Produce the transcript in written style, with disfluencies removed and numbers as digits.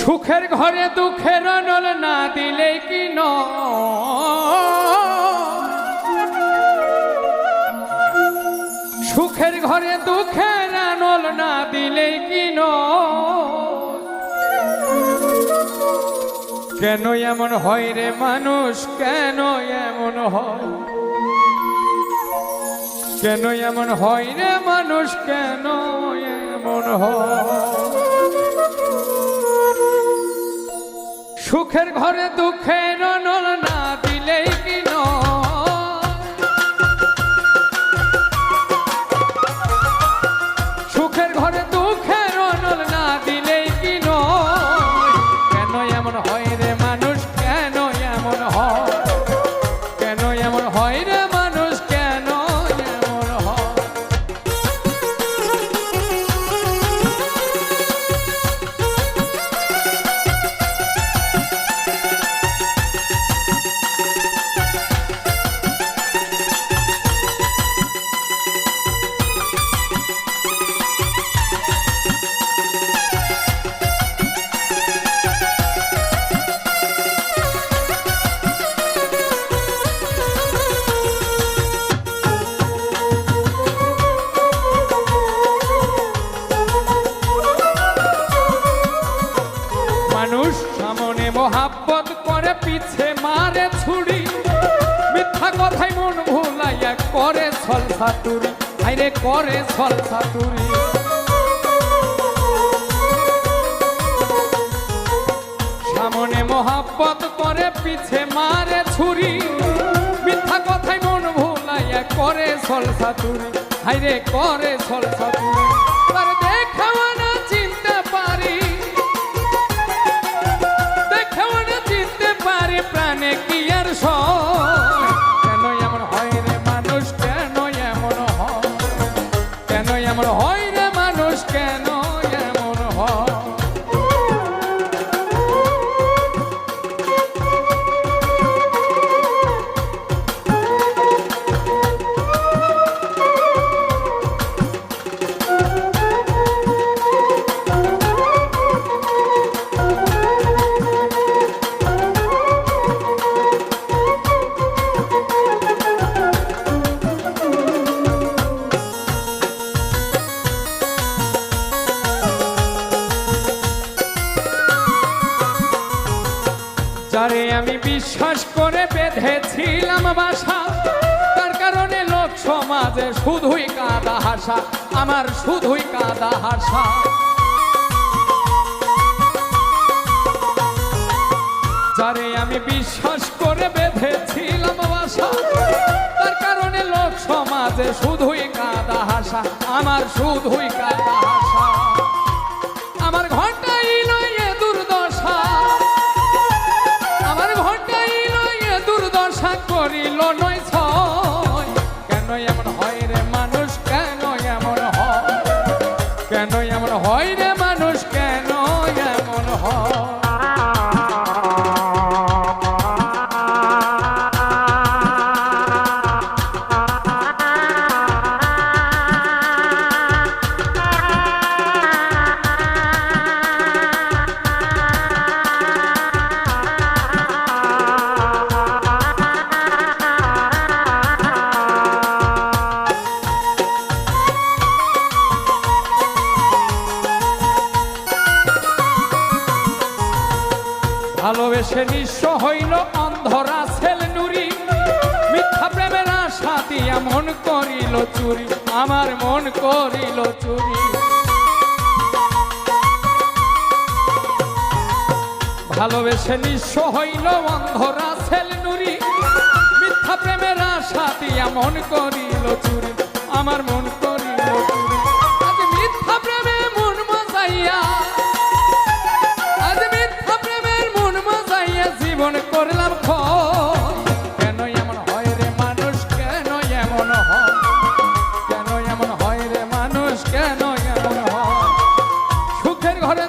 সুখের ঘরে দুঃখের নল না দিলে কি সুখের ঘরে দুঃখের নল না দিলে কি কেন এমন হয় রে মানুষ, কেন এমন হয়, কেন এমন হয় রে মানুষ, কেন এমন হয়। সুখের ঘরে দুঃখের নল না দিলেই কি সুখের ঘরে দুঃখের নল না দিলেই কি কেন এমন হয় রে মানুষ, কেন এমন হয়, কেন এমন হয় রে মানুষ, কেন এমন হয়। মানুষ সামনে মোহাব্বত করে পিছে মারে ছুরি, মিথ্যা কথাই মন ভুলাইয়া করে ছল ছাতুরি, আইরে করে ছল ছাতুরি। সামনে মোহাব্বত করে পিছে মারে ছুরি, মিথ্যা কথাই মন ভুলাইয়া করে ছল ছাতুরি, আইরে করে ছল ছাতুরি। তার দেখাও না চিনতে পারি, প্রাণে কি আর কেন এমন হয় রে মানুষ, কেন এমন হয়, কেন এমন হয় রে মানুষ, কেন এমন হয়। যারে আমি বিশ্বাস করে বেঁধেছিলাম বাসা, তার কারণে লোক সমাজে শুধুই কাঁদা হাসা, আমার শুধুই কাঁদা হাসা। যারে আমি বিশ্বাস করে বেঁধেছিলাম বাসা, তার কারণে লোক সমাজে শুধুই কাঁদা হাসা, আমার শুধুই কাঁদা হাসা। আমার ঘন্টাই নয় দুর্দশা, আমার ঘন্টাই নয় দুর্দশা করিল নয় ছয়। কেন এমন হয় রে মানুষ, কেন এমন হয়, কেন এমন হয় রে মানুষ, কেন এমন হয়। ভালোবেসে নিঃস্ব হইল অন্ধরা ছেল নুরি, মিথ্যা প্রেমের আশা দিয়া মন করিল চুরি, আমার মন করিল চুরি। ভালোবেসে নিঃস্ব হইল অন্ধরা ছেল নুরি, মিথ্যা প্রেমের আশা দিয়া মন করিল চুরি, আমার মন করিল চুরি। আজ মিথ্যা প্রেমে মন মজাইয়া, জীবন করলাম কেন এমন হয় রে মানুষ, কেন এমন হয়, কেন এমন হয় রে মানুষ, কেন এমন হয়। সুখের ঘরে